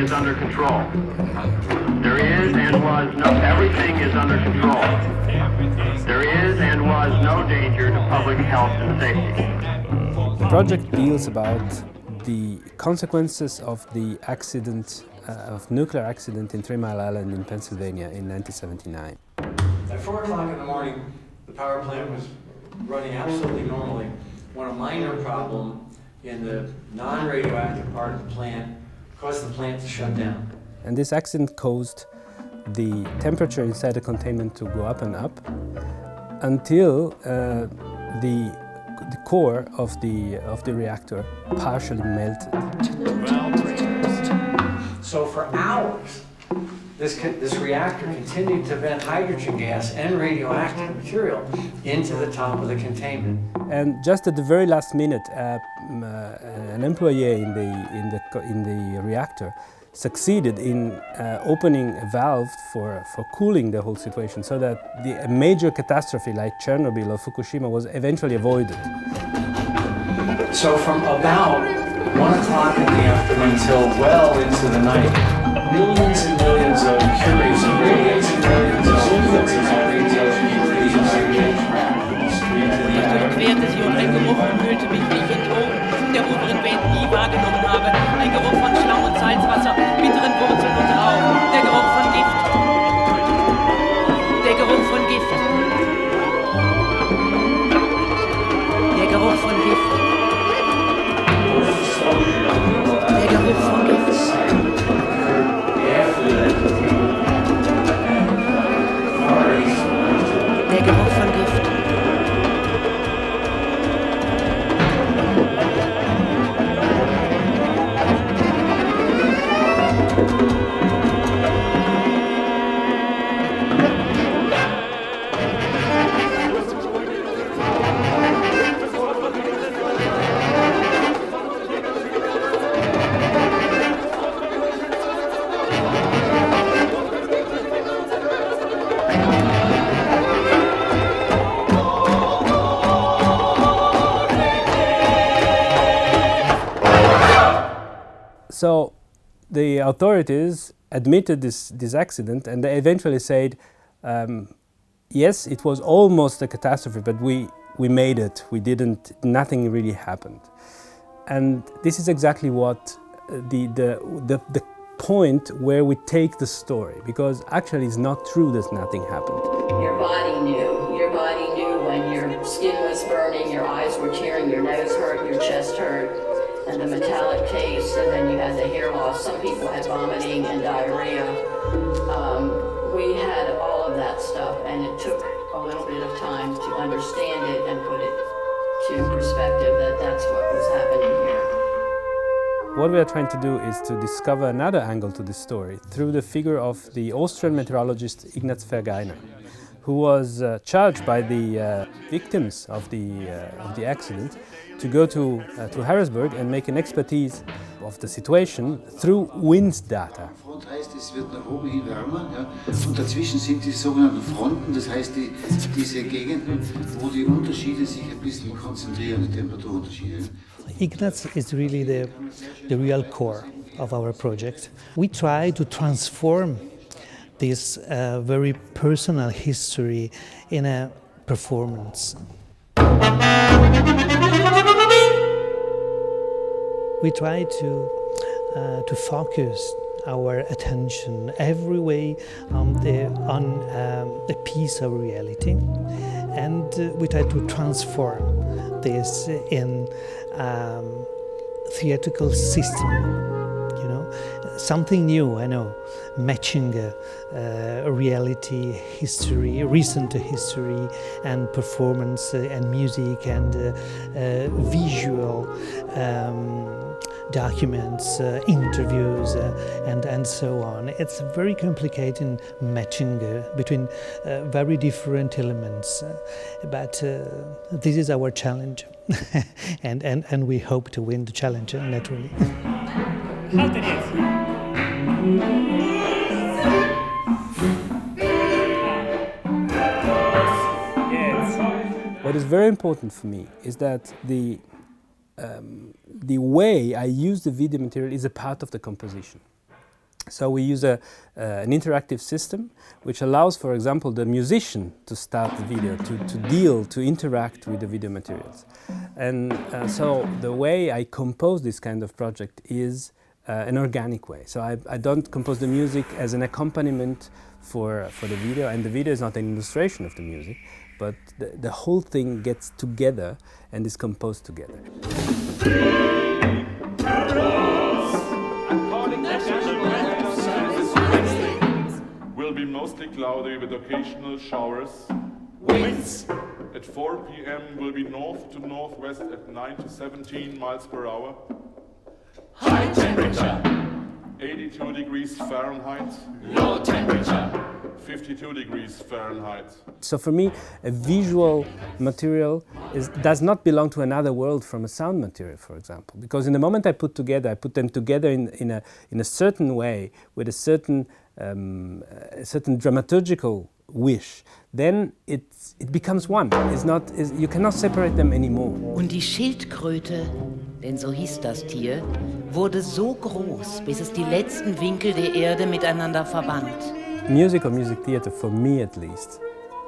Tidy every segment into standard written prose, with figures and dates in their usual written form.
is under control. There is and was no, everything is under control. There is and was no danger to public health and safety. The project deals about the consequences of the accident, of nuclear accident in 3 Mile Island in Pennsylvania in 1979. At 4 o'clock in the morning, the power plant was running absolutely normally when a minor problem in the non-radioactive part of the plant caused the plant to shut down. And this accident caused the temperature inside the containment to go up and up until the core of the reactor partially melted. So for hours, this reactor continued to vent hydrogen gas and radioactive material into the top of the containment. And just at the very last minute, an employee in the reactor succeeded in opening a valve for cooling the whole situation, so that a major catastrophe like Chernobyl or Fukushima was eventually avoided. So from about 1 o'clock in the afternoon until well into the night, millions and millions of curies and millions of sequences of radiation durchquerte sie und ein Geruch umhüllte mich wie ich in Drogen der oberen Welt nie wahrgenommen habe. Ein Geruch von Schlamm und Salzwasser, bitteren Wurzeln und Rauch. Der Geruch von Gift. Der Geruch von Gift. Der Geruch von Gift. Der Geruch von Gift. Der Geruch von Gift. So the authorities admitted this accident, and they eventually said, yes, it was almost a catastrophe, but we made it. Nothing really happened. And this is exactly what the point where we take the story, because actually it's not true that nothing happened. Your body knew. Your body knew when your skin was burning, your eyes were tearing, your nose hurt, your chest hurt. And the metallic taste, and then you had the hair loss. Some people had vomiting and diarrhea. We had all of that stuff, and it took a little bit of time to understand it and put it to perspective that that's what was happening here. What we are trying to do is to discover another angle to this story through the figure of the Austrian meteorologist Ignaz Vergayner, who was charged by the victims of the accident to go to Harrisburg and make an expertise of the situation through wind data. Front heißt, es wird nach oben hin wärmer, ja, und dazwischen sind die sogenannten Fronten, das heißt diese Gegenden, wo die Unterschiede sich ein bisschen konzentrieren, die Temperaturunterschiede. Ignaz is really the real core of our project. We try to transform this very personal history in a performance. We try to focus our attention every way on a piece of reality, and we try to transform this in theatrical system. Something new, I know, matching reality, history, recent history, and performance, and music, and visual documents, interviews, and so on. It's very complicated matching between very different elements, but this is our challenge, and we hope to win the challenge, naturally. Haltet jetzt! What is very important for me is that the way I use the video material is a part of the composition. So we use an interactive system which allows, for example, the musician to start the video, to interact with the video materials. And so the way I compose this kind of project is an organic way. So I don't compose the music as an accompaniment for the video, and the video is not an illustration of the music, but the whole thing gets together and is composed together. Will be mostly cloudy with occasional showers. Winds at 4 p.m. will be north to northwest at 9 to 17 miles per hour. High temperature. 82 degrees Fahrenheit. Low temperature. 52 degrees Fahrenheit. So for me, a visual material does not belong to another world from a sound material, for example. Because in the moment I put them together in a certain way, with a certain dramaturgical wish, then it becomes one. You cannot separate them anymore. Und die Schildkröte, denn so hieß das Tier, wurde so groß, bis es die letzten Winkel der Erde miteinander verband. Music or music theater, for me at least,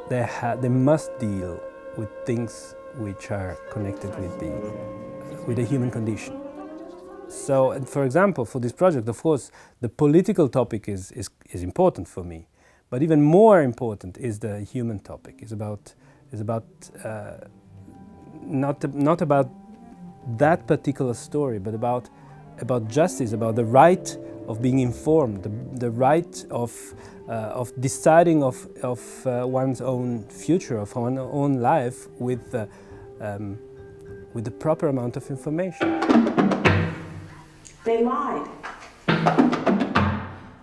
they must deal with things which are connected with the human condition. So, for example, for this project, of course, the political topic is important for me, but even more important is the human topic. It's about not about that particular story, but about justice, about the right of being informed, the right of deciding of one's own future, of one's own life with the proper amount of information. They lied.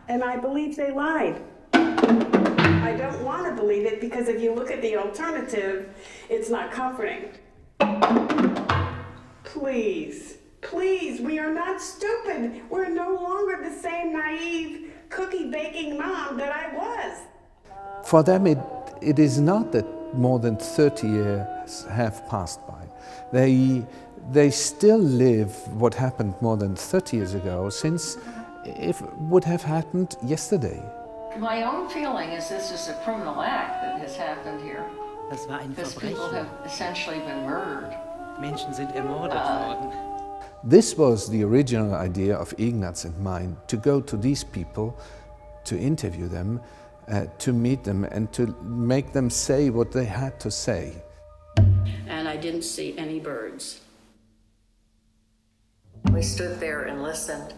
And I believe they lied. I don't want to believe it because if you look at the alternative, it's not comforting. Please, please, we are not stupid. We're no longer the same naive cookie-baking mom that I was. For them, it is not that more than 30 years have passed by. They still live what happened more than 30 years ago, since it would have happened yesterday. My own feeling is this is a criminal act that has happened here. Das war ein Because people Verbrechen. have essentially been murdered. Menschen sind ermordet worden. This was the original idea of Ignaz and mine, to go to these people, to interview them, to meet them and to make them say what they had to say. And I didn't see any birds. We stood there and listened,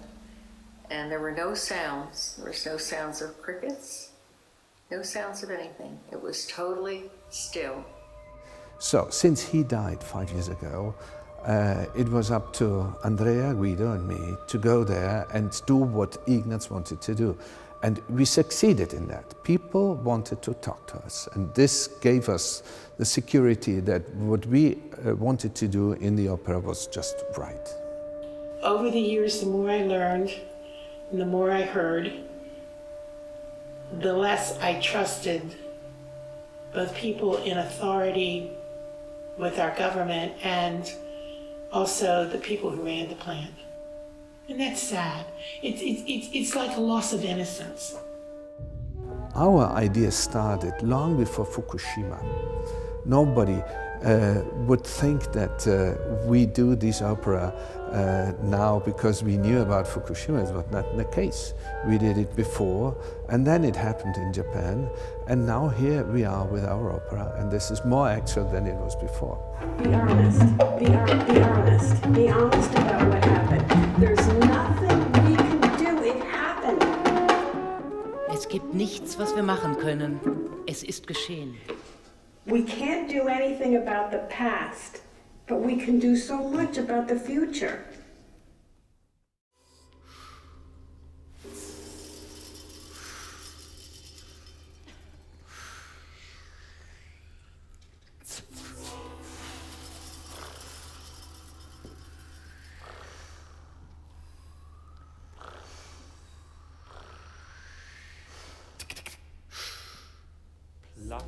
and there were no sounds. There was no sounds of crickets, no sounds of anything. It was totally still. So, since he died 5 years ago, it was up to Andrea, Guido and me to go there and do what Ignaz wanted to do. And we succeeded in that. People wanted to talk to us, and this gave us the security that what we wanted to do in the opera was just right. Over the years, the more I learned and the more I heard, the less I trusted both people in authority with our government and also the people who ran the plant. And that's sad. It's like a loss of innocence. Our idea started long before Fukushima. Nobody would think that we do this opera now because we knew about Fukushima. It was not the case. We did it before, and then it happened in Japan, and now here we are with our opera, and this is more actual than it was before. Be honest. Be honest. Be honest about what happened. There's nothing we can do. It happened. Es gibt nichts, was wir machen können. Es ist geschehen. We can't do anything about the past, but we can do so much about the future.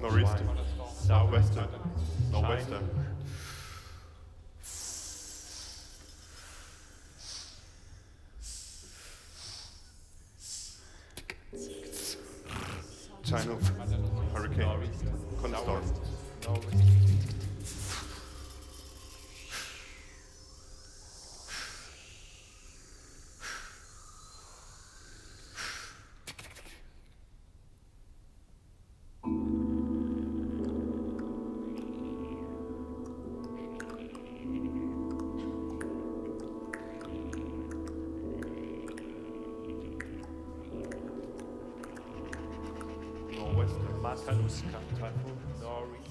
Northeastern, southwestern, northwestern. Matanuska, Tanuri,